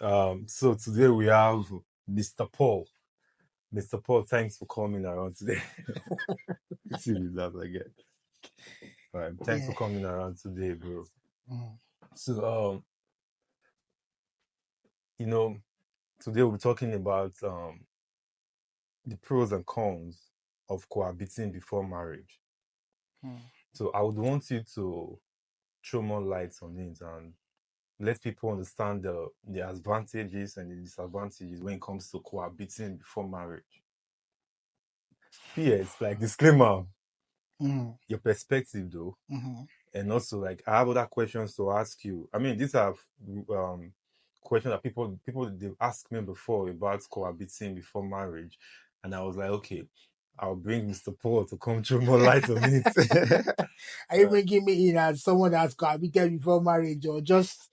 So today we have Mr. Paul. Mr. Paul, thanks for coming around today. See that again. All right, thanks for Yeah. coming around today, bro. Mm. So, today we're talking about the pros and cons of cohabiting before marriage. Mm. So I would want you to throw more light on it and let people understand the advantages and the disadvantages when it comes to cohabiting before marriage. P.S. Like disclaimer, Mm. your perspective though, Mm-hmm. and also like I have other questions to ask you. I mean, these are questions that people they've asked me before about cohabiting before marriage, and I was like, okay, I'll bring Mr. Paul to come throw more light on it. Are you bringing me in as someone that's cohabited before marriage, or just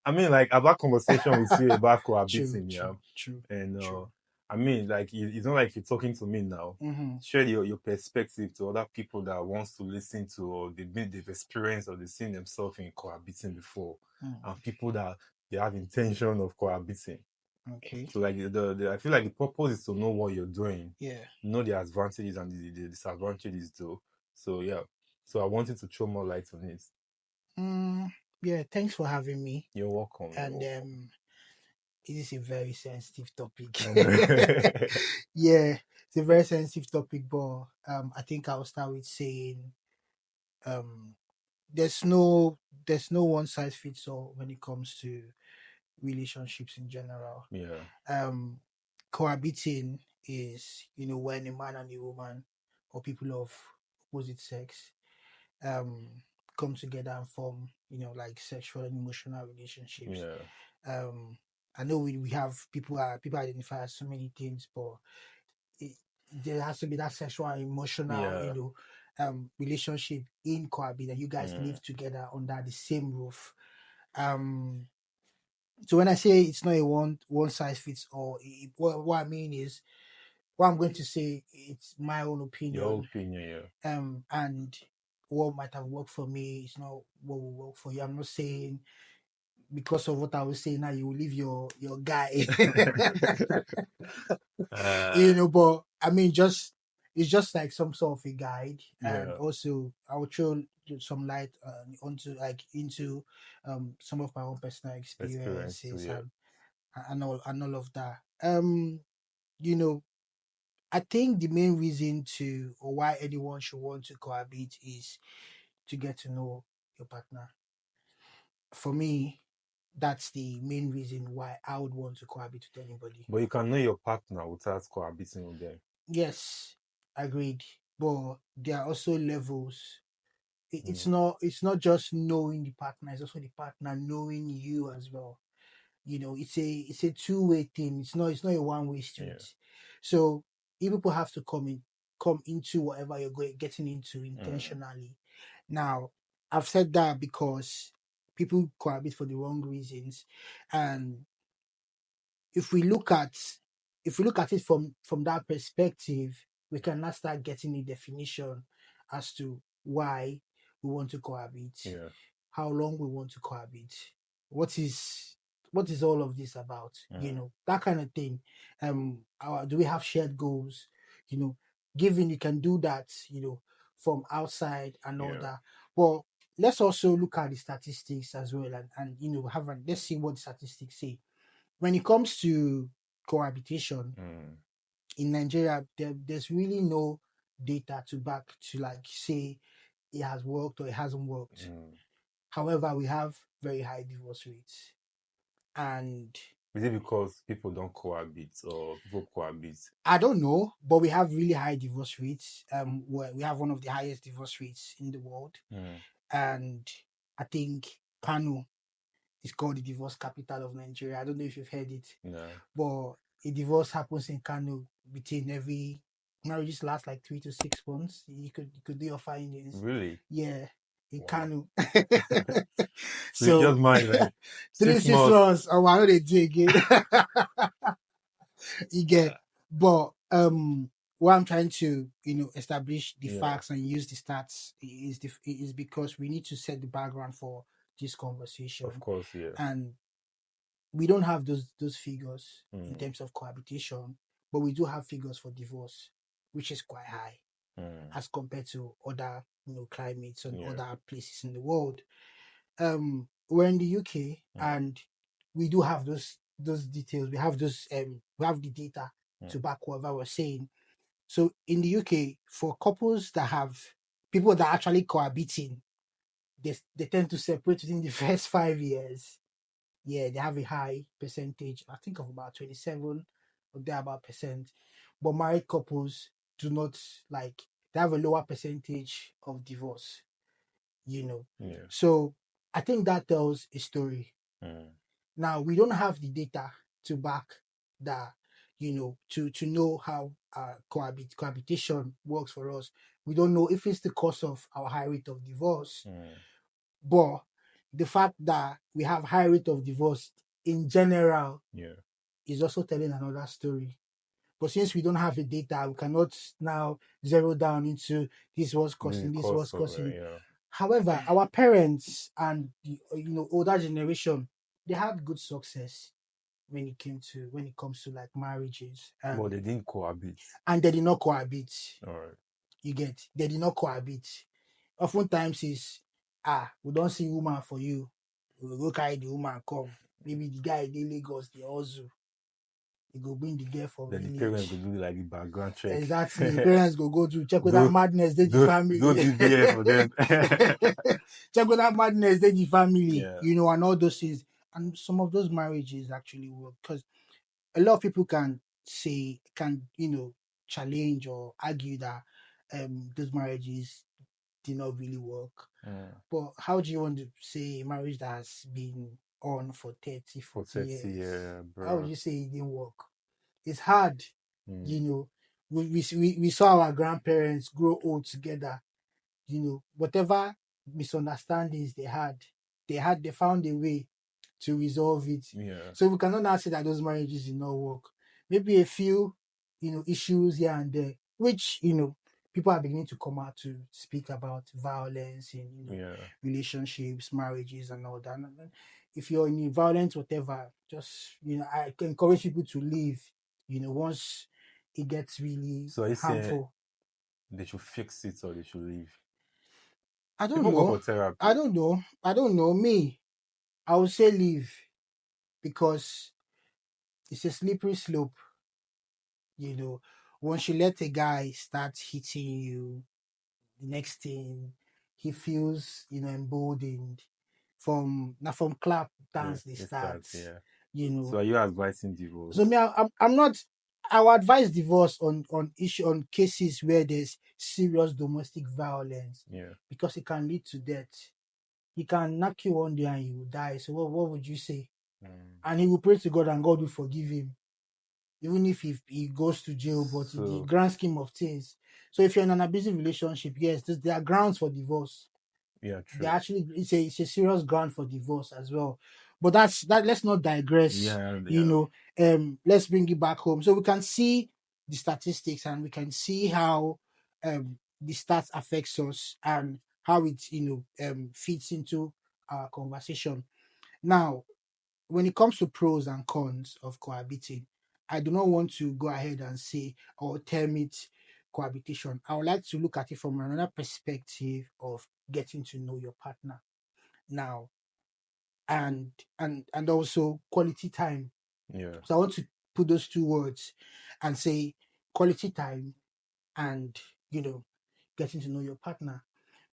I mean, like I've had conversation with you about cohabiting, yeah, true, and true. I mean, like it's not like you're talking to me now. Mm-hmm. Share your perspective to other people that wants to listen to, or they've experienced or they've seen themselves in cohabiting before, Mm. and people that they have intention of cohabiting. Okay. So like I feel like the purpose is to know what you're doing, Yeah. know the advantages and the disadvantages though. So yeah, so I wanted to throw more light on it. Yeah. Thanks for having me. You're welcome. You're And welcome. it is a very sensitive topic. I know. Yeah, it's a very sensitive topic, but I think I'll start with saying um, there's no one size fits all when it comes to relationships in general. Yeah. Um, Cohabiting is when a man and a woman or people of opposite sex um come together and form like sexual and emotional relationships. Yeah. um I know we have people identify as so many things, but it, there has to be that sexual and emotional Yeah. relationship in cohabit, and you guys Mm. live together under the same roof. So when I say it's not a one size fits all, what I mean is, what I'm going to say, it's my own Your opinion. opinion, And what might have worked for me is not what will work for you. I'm not saying because of what I was saying now you will leave your guy. yeah. But I mean, just it's just like some sort of a guide. And Yeah. also I will throw some light onto like into some of my own personal Experience too, experiences yeah. and all of that. You know, I think the main reason to, or why anyone should want to cohabit, is to get to know your partner. For me, that's the main reason why I would want to cohabit with anybody. But you can know your partner without cohabiting with them. Yes, agreed. But there are also levels. It's Mm. not just knowing the partner, it's also the partner knowing you as well. It's a two-way thing. It's not a one-way Yeah. street. So if people have to come into whatever you're getting into Mm. intentionally. Now, I've said that because people cohabit for the wrong reasons. And if we look at it from that perspective, we can now start getting a definition as to why we want to cohabit, Yeah. how long we want to cohabit, what is all of this about, Mm. that kind of thing. Do we have shared goals? Given you can do that, from outside and all Yeah. that. But let's also look at the statistics as well, and let's see what the statistics say when it comes to cohabitation Mm. in Nigeria. There's really no data to back to like say it has worked or it hasn't worked. Mm. However, we have very high divorce rates. And Is it because people don't cohabit or people cohabit? I don't know, but we have really high divorce rates. We have one of the highest divorce rates in the world. Mm. And I think Kano is called the divorce capital of Nigeria. I don't know if you've heard it. No. But a divorce happens in Kano between every marriages last like 3 to 6 months. You could do your findings. Really? Yeah, in Wow. Kano. So you So just mind like 3 6 6 months. months. Oh, I know they do again. You get, but what I'm trying to establish the Yeah. facts and use the stats is because we need to set the background for this conversation. Of course, yeah. And we don't have those figures in Mm. terms of cohabitation, but we do have figures for divorce, which is quite high Mm. as compared to other climates and Yeah. other places in the world. We're in the UK, Mm. and we do have those details. We have we have the data Mm. to back whatever we're saying. So in the UK, for couples that have people that are actually cohabiting, they tend to separate within the first 5 years. Yeah, they have a high percentage, I think of about 27 or thereabout percent. But married couples do not, like, they have a lower percentage of divorce. Yeah. So I think that tells a story. Mm. Now we don't have the data to back that, to know how cohabitation works for us. We don't know if it's the cause of our high rate of divorce, Mm. but the fact that we have high rate of divorce in general Yeah. is also telling another story. But since we don't have the data, we cannot now zero down into this was This is causing, this was cause of causing. yeah. However, our parents and the older generation, they had good success when it comes to like marriages, But they didn't cohabit. and they did not cohabit. All right. You get, they did not cohabit. Oftentimes is, we don't see woman for you. We will go carry the woman come. Maybe the guy in Lagos, the also he go bring the girl from Then the parents village. go do like the background check. Exactly. Parents go to check with that do madness, they the do family. DBS for them. Check with that madness, they the family, Yeah. and all those things. And some of those marriages actually work, because a lot of people can challenge or argue that those marriages did not really work. Mm. But how do you want to say a marriage that has been on for 30, For 40 30 years? yeah, How would bro. you say it didn't work? It's hard, you Mm. know. We saw our grandparents grow old together, whatever misunderstandings they found a way to resolve it. Yeah. So we cannot now say that those marriages did not work. Maybe a few, issues here and there, which, people are beginning to come out to speak about violence in, Yeah. relationships, marriages, and all that. And if you're in a violent, whatever, just, I can encourage people to leave, once it gets really So I say harmful. they should fix it or they should leave. I don't People go know. for I therapy. don't know. I don't know. Me, I would say leave, because it's a slippery slope. You know, once you let a guy start hitting you, the next thing he feels, emboldened. From clap Yeah, dance they it start. starts, yeah. You So know, are you advising so divorce? me, I'm not. I would advise divorce on cases where there's serious domestic violence, Yeah. because it can lead to death. He can knock you one day and you will die. So what would you say? Mm. And he will pray to God, and God will forgive him, even if he goes to jail. But in the So grand scheme of things, so if you're in an abusive relationship, yes, there are grounds for divorce. yeah, They true. actually, it's a serious ground for divorce as well. But that let's not digress. Yeah, You yeah. know, let's bring it back home. So we can see the statistics, and we can see how the stats affects us, and how it fits into our conversation. Now, when it comes to pros and cons of cohabiting, I do not want to go ahead and say or term it cohabitation. I would like to look at it from another perspective of getting to know your partner now, and also quality time. Yeah. So I want to put those two words and say quality time, and getting to know your partner,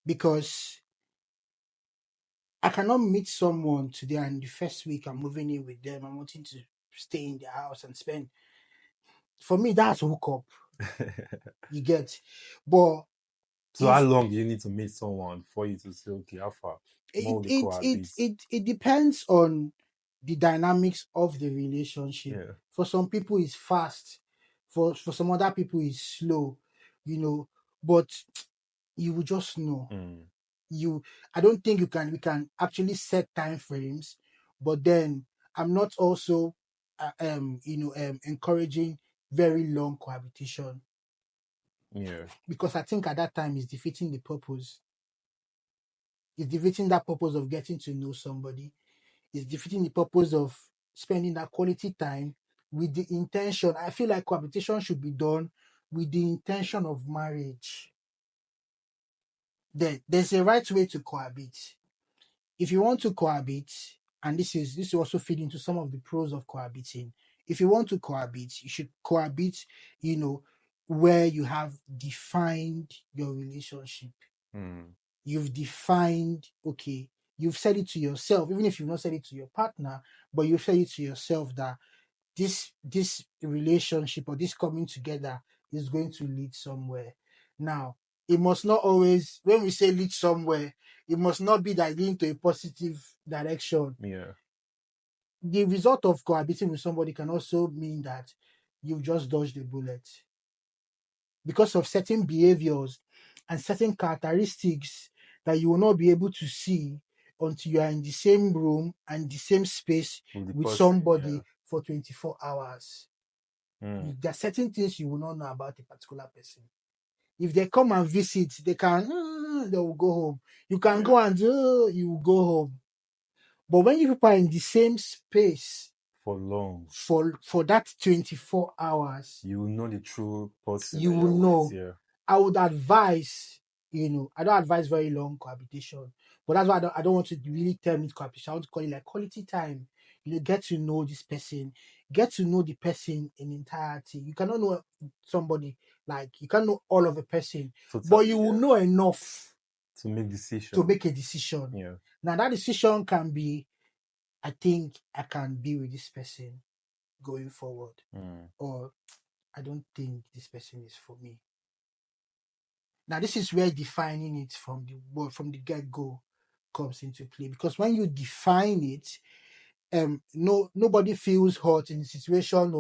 because I cannot meet someone today and the first week I'm moving in with them, I'm wanting to stay in their house and spend. For me, that's hook up. You get, but So how if long do you need to meet someone for you to say, okay, how far? it More they it it cohabit? it, it depends on the dynamics of the relationship. Yeah. For some people, it's fast. For some other people, it's slow. But you will just know. Mm. You, I don't think we can actually set time frames, but then I'm not also encouraging very long cohabitation, Yeah. because I think at that time is defeating the purpose. It's defeating that purpose of getting to know somebody. It's defeating the purpose of spending that quality time with the intention. I feel like cohabitation should be done with the intention of marriage. There's a right way to cohabit. If you want to cohabit, and this also feed into some of the pros of cohabiting. If you want to cohabit, you should cohabit, you know, where you have defined your relationship. Mm. You've defined, okay, you've said it to yourself, even if you've not said it to your partner, but you've said it to yourself that this relationship or this coming together is going to lead somewhere. Now, it must not always, when we say lead somewhere, it must not be that leading to a positive direction. Yeah. The result of cohabiting with somebody can also mean that you've just dodged a bullet because of certain behaviors and certain characteristics that you will not be able to see until you are in the same room and the same space With the with person. Yeah. somebody for 24 hours. Mm. There are certain things you will not know about a particular person. If they come and visit, they can, they will go home. You can go and you will go home. But when you people are in the same space For long. for that 24 hours, You will know the true person you that will you're with. know. Yeah. I would advise, I don't advise very long cohabitation, but that's why I don't want to really term it cohabitation. I want to call it like quality time. Get to know this person, get to know the person in entirety. You cannot know somebody, like you can't know all of a person, but Totally. you will Yeah. know enough To make to decision. make a decision. Yeah. Now that decision can be, I think I can be with this person going forward, Mm. or I don't think this person is for me. Now, this is where defining it from the word, from the get-go, comes into play. Because when you define it, nobody feels hurt in a situation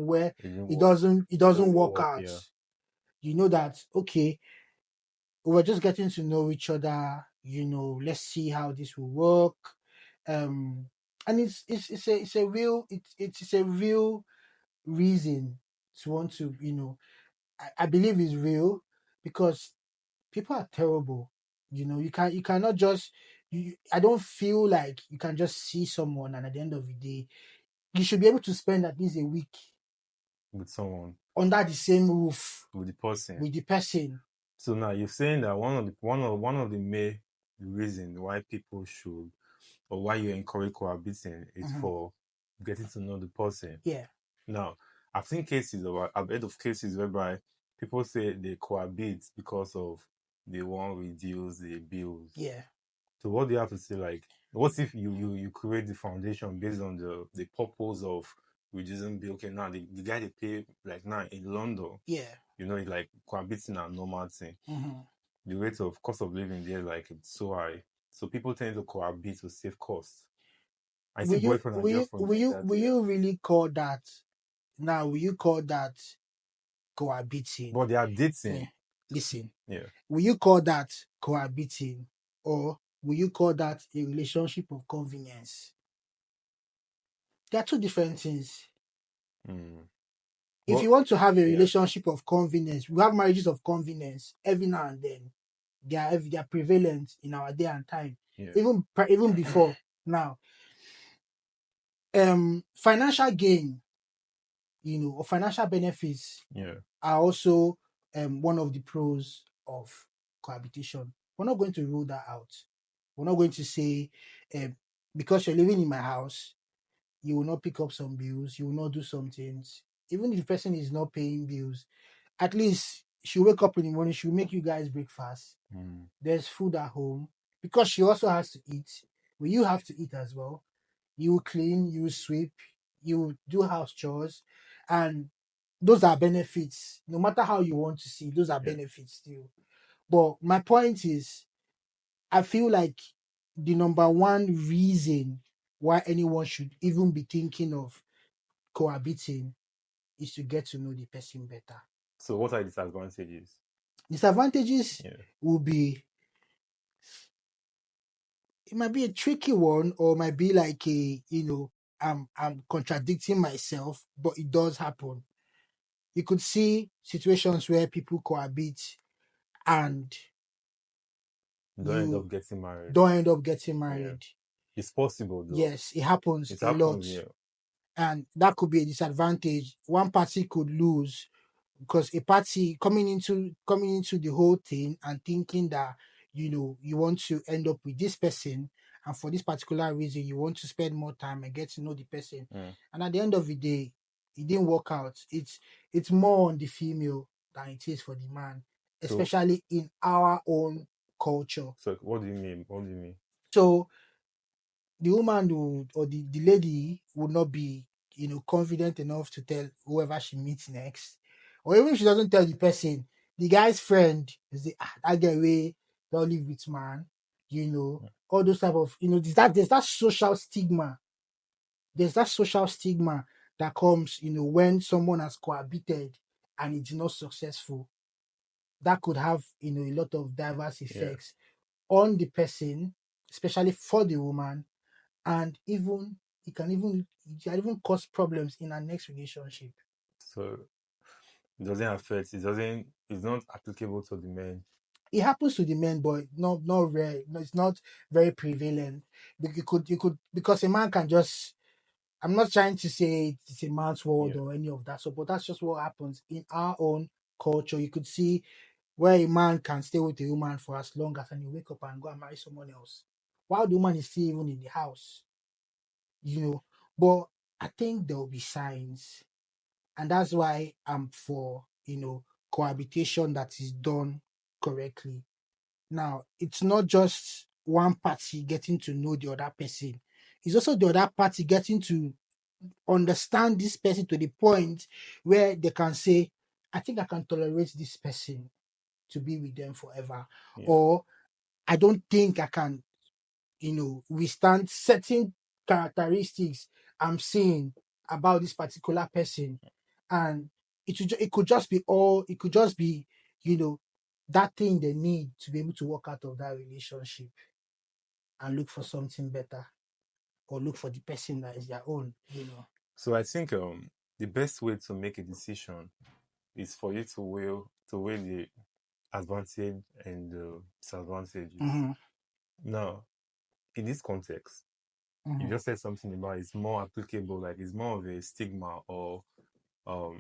where It didn't it work. doesn't Doesn't work work. out. Yeah. You know that, okay, we're just getting to know each other, let's see how this will work. And it's a real it's a real reason to want to, I believe is real, because people are terrible. You cannot just I don't feel like you can just see someone and at the end of the day you should be able to spend at least a week With someone. under the same roof With the person. with the person. So now you're saying that one of the main reasons why people should, or why you encourage cohabiting, is Mhm. for getting to know the person. Yeah, Now, I've heard of cases whereby people say they cohabit because of they want to reduce the bills. yeah, So what do you have to say? Like, what if you create the foundation based on the purpose of reducing bill? Okay, now the guy they pay, like now in London, yeah. it's like cohabiting a normal thing. Mhm. The rate of cost of living there, like, it's so high. So people tend to cohabit to save costs. I see Will you boyfriend and will you girlfriend will doing you that. will Yeah. you really call that, now will you call that cohabiting? But they are Eh, dating. listen, Yeah. will you call that cohabiting, or will you call that a relationship of convenience? They are two different things. Mm. If But you want to have a yeah, relationship of convenience, we have marriages of convenience every now and then. They are prevalent in our day and time, yeah, even before now. Financial gain, or financial benefits yeah. are also one of the pros of cohabitation. We're not going to rule that out. We're not going to say, um, because you're living in my house, you will not pick up some bills, you will not do some things. Even if the person is not paying bills, at least she'll wake up in the morning, she'll make you guys breakfast. Mm. There's food at home, because she also has to eat. Well, you have to eat as well. You will clean, you will sweep, you will do house chores, and those are benefits. No matter how you want to see, those are Yeah. benefits still. But my point is, I feel like the number one reason why anyone should even be thinking of cohabiting is to get to know the person better. So what are the disadvantages? Disadvantages Yeah. will be, it might be a tricky one, or might be like I'm contradicting myself, but it does happen. You could see situations where people cohabit and Don't end you up getting married. don't end up getting Yeah. married. It's possible though. Yes, it happens It a lot, happens, yeah. and that could be a disadvantage. One party could lose because a party coming into the whole thing and thinking that you want to end up with this person, and for this particular reason you want to spend more time and get to know the person, Mm. and at the end of the day it didn't work out. It's more on the female than it is for the man, So, especially in our own culture. so what do you mean? What do you mean? So the woman would, or the lady would not be, confident enough to tell whoever she meets next. Or even if she doesn't tell the person, the guy's friend is that guy way don't live with man, all those type of, there's that social stigma. There's that social stigma that comes, when someone has cohabited and it's not successful. That could have, a lot of diverse Yeah. effects on the person, especially for the woman, and even it can even cause problems in our next relationship. So it doesn't affect. It doesn't. It's not applicable to the men. It happens to the men, but not rare. No, it's not very prevalent. You could because a man can just. I'm not trying to say it's a man's world Yeah. or any of that, so but that's just what happens in our own culture. You could see where a man can stay with a woman for as long as, and you wake up and go and marry someone else, while the woman is still even in the house. You know, but I think there will be signs, and that's why I'm for cohabitation that is done correctly. Now it's not just one party getting to know the other person, it's also the other party getting to understand this person to the point where they can say, I think I can tolerate this person to be with them forever, Yeah. or I don't think I can withstand certain characteristics I'm seeing about this particular person. And it could just be, you know, that thing they need to be able to walk out of that relationship and look for something better, or look for the person that is their own. So I think the best way to make a decision is for you to weigh the advantage and the disadvantages. Mm-hmm, Now, in this context, you mm-hmm, just said something about it's more applicable, like it's more of a stigma, or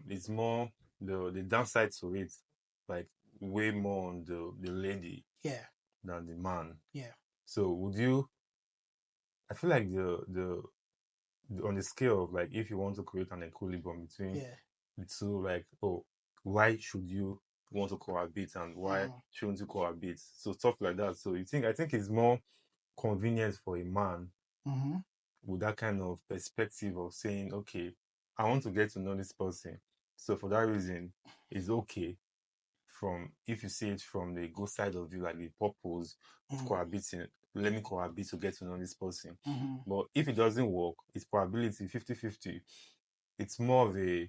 it's more the downside to it, like way more on the lady yeah, than the man. yeah, So would you? I feel like on the scale of, like, if you want to create an equilibrium between yeah, the two, like, oh, why should you want to cohabit and why mm-hmm, shouldn't you cohabit? So stuff like that. So I think it's more convenient for a man mm-hmm, with that kind of perspective of saying, okay, I want to get to know this person. So for that reason, it's okay, from if you see it from the good side of you, like the purpose of mm-hmm, cohabiting, let me cohabit to get to know this person. mm-hmm, But if it doesn't work, it's probability 50-50. It's more of a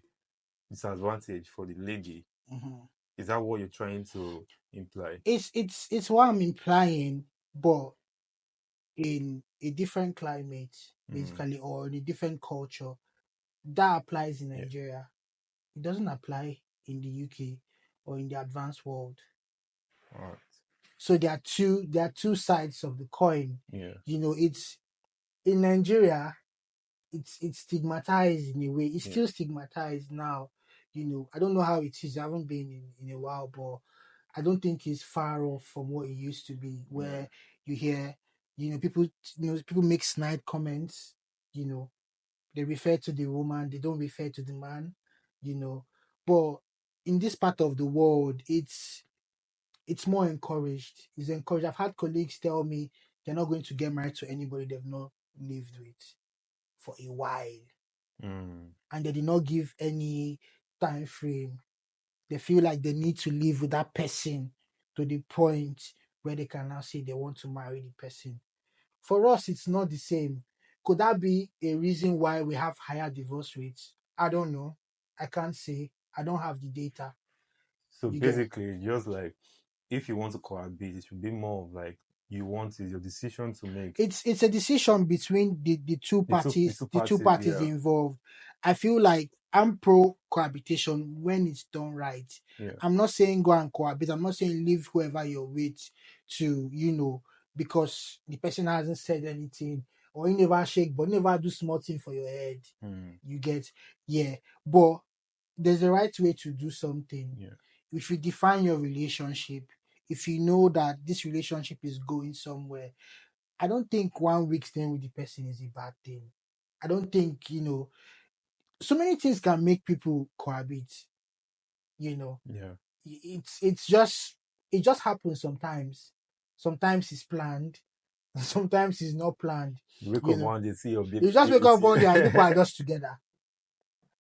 disadvantage for the lady. mm-hmm. Is that what you're trying to imply? It's what I'm implying, but in a different climate, Mm, basically, or in a different culture. That applies in yeah. Nigeria. It doesn't apply in the UK or in the advanced world. All right. So there are two sides of the coin. Yeah. It's in Nigeria, it's stigmatized in a way. It's Yeah. still stigmatized now. I don't know how it is. I haven't been in a while, but I don't think it's far off from what it used to be, Yeah. where you hear, people make snide comments, you know, they refer to the woman, they don't refer to the man, you know. But in this part of the world, it's more encouraged. It's encouraged. I've had colleagues tell me they're not going to get married to anybody they've not lived with for a while, Mm, and they did not give any time frame. They feel like they need to live with that person to the point where they can now say they want to marry the person. For us, it's not the same. Could that be a reason why we have higher divorce rates? I don't know. I can't say. I don't have the data. so You get basically, just like, if you want to cohabit, it should be more of like, you want is your decision to make. it's a decision between the two The parties, two the two parties, parties yeah. involved. I feel like I'm pro cohabitation when it's done right. Yeah. I'm not saying go and cohabit. I'm not saying leave whoever you're with to, because the person hasn't said anything, or you never shake, but never do small thing for your head. Mm. You get, yeah. But there's a right way to do something. Yeah. If you define your relationship, if you know that this relationship is going somewhere, I don't think 1 week staying with the person is a bad thing. I don't think, so many things can make people cohabit, you know. Yeah. It's just it just happens sometimes. Sometimes it's planned, sometimes it's not planned, You wake you up know. one day, see your babe. You just wake up one day and people are just together.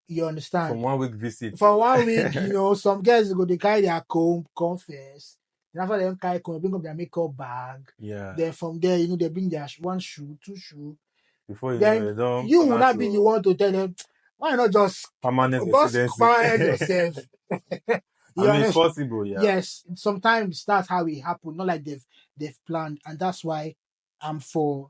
You From understand? 1 week visit. For 1 week, some girls go they carry their comb, confess. Then after them carry comb, they bring up their makeup bag. Yeah. Then from there, they bring their one shoe, two shoe. Before you know, Then you don't you turn will out not be the to one to tell them, why not permanent just residency. quiet yourself. I You mean, it's understand? possible, yeah. Yes, sometimes that's how it happen. Not like they've planned, and that's why I'm for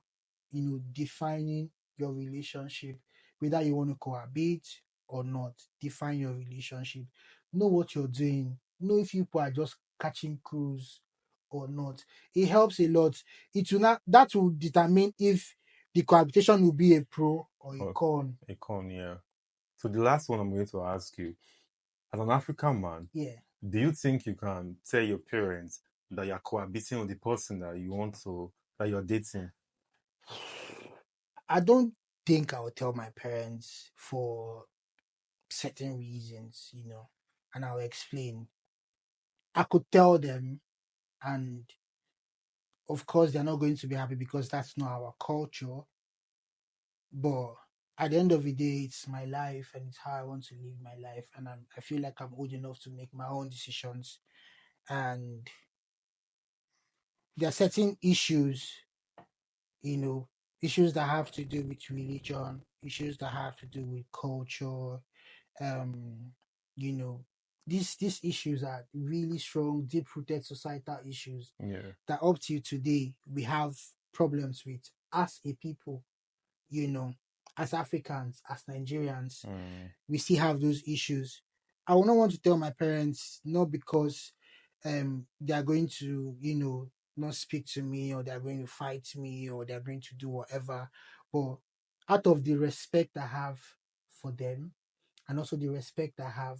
defining your relationship, whether you want to cohabit or not. Define your relationship. Know what you're doing. Know if people are just catching cruise or not. It helps a lot. It will not that will determine if the cohabitation will be a pro or a Or con. a con, yeah. So the last one I'm going to ask you, as an African man, Yeah. do you think you can tell your parents that you're cohabiting with the person that you're dating? I don't think I will tell my parents for certain reasons, and I'll explain. I could tell them, and of course, they're not going to be happy because that's not our culture. But at the end of the day, it's my life and it's how I want to live my life. And I feel like I'm old enough to make my own decisions. And there are certain issues, you know, issues that have to do with religion, issues that have to do with culture, um you know these issues are really strong, deep-rooted societal issues Yeah. that up till today we have problems with as a people, you know as Africans, as Nigerians. Mm. We still have those issues. I will not want to tell my parents, not because they are going to not speak to me, or they're going to fight me, or they're going to do whatever, but out of the respect I have for them, and also the respect I have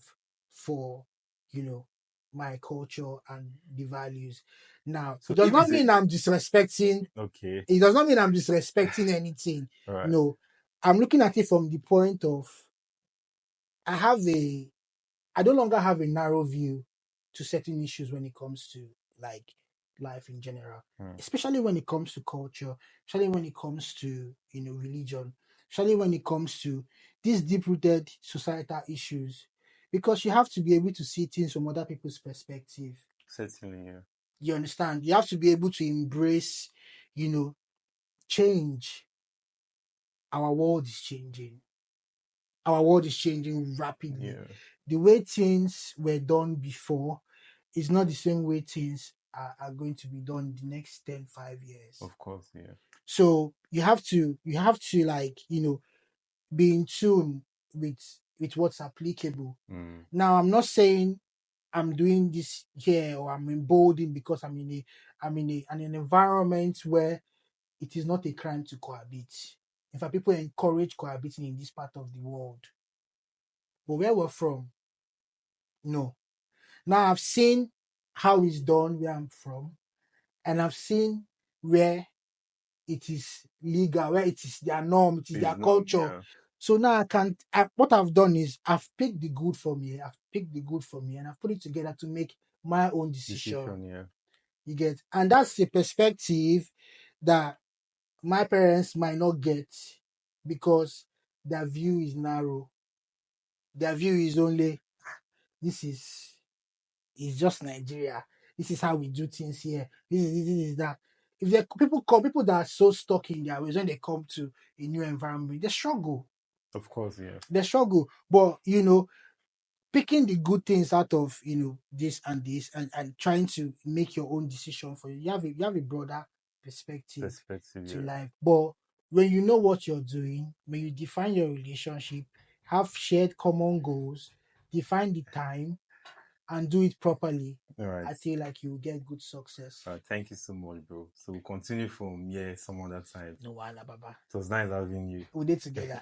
for, my culture and the values. Now, So if it's okay, it does not mean I'm disrespecting anything. all right. No, I'm looking at it from the point of I have a I no longer have a narrow view to certain issues when it comes to like life in general, Mm. especially when it comes to culture, especially when it comes to religion, especially when it comes to these deep-rooted societal issues, because you have to be able to see things from other people's perspective. Certainly, yeah. You understand? You have to be able to embrace, you know, change. Our world is changing. Our world is changing rapidly. Yeah. The way things were done before is not the same way things are going to be done in the next 10, 5 years. Of course, yeah. So you have to like, be in tune with what's applicable. Mm. Now, I'm not saying I'm doing this here, or I'm emboldened because I'm in an environment where it is not a crime to cohabit. In fact, people encourage cohabiting in this part of the world. But where we're from, no. Now I've seen how it's done where I'm from, and I've seen where it is legal, where it is their norm, it is It's their not, culture. yeah. So now what I've done is I've picked the good from here, and I've put it together to make my own decision. Decision, yeah. You get, and that's a perspective that my parents might not get because their view is narrow. Their view is only this is it's just Nigeria. This is how we do things here. This is that. If the people that are so stuck in their ways, when they come to a new environment, they struggle. Of course, yeah. They struggle. But picking the good things out of this and this, and trying to make your own decision for you. You have a broader perspective Perspective, to yeah. life. But when you know what you're doing, when you define your relationship, have shared common goals, define the time, and do it properly, All right. I feel like you will get good success. Thank you so much, bro. So we'll continue from here some other time. No wala, Baba. It was nice having you. We did together.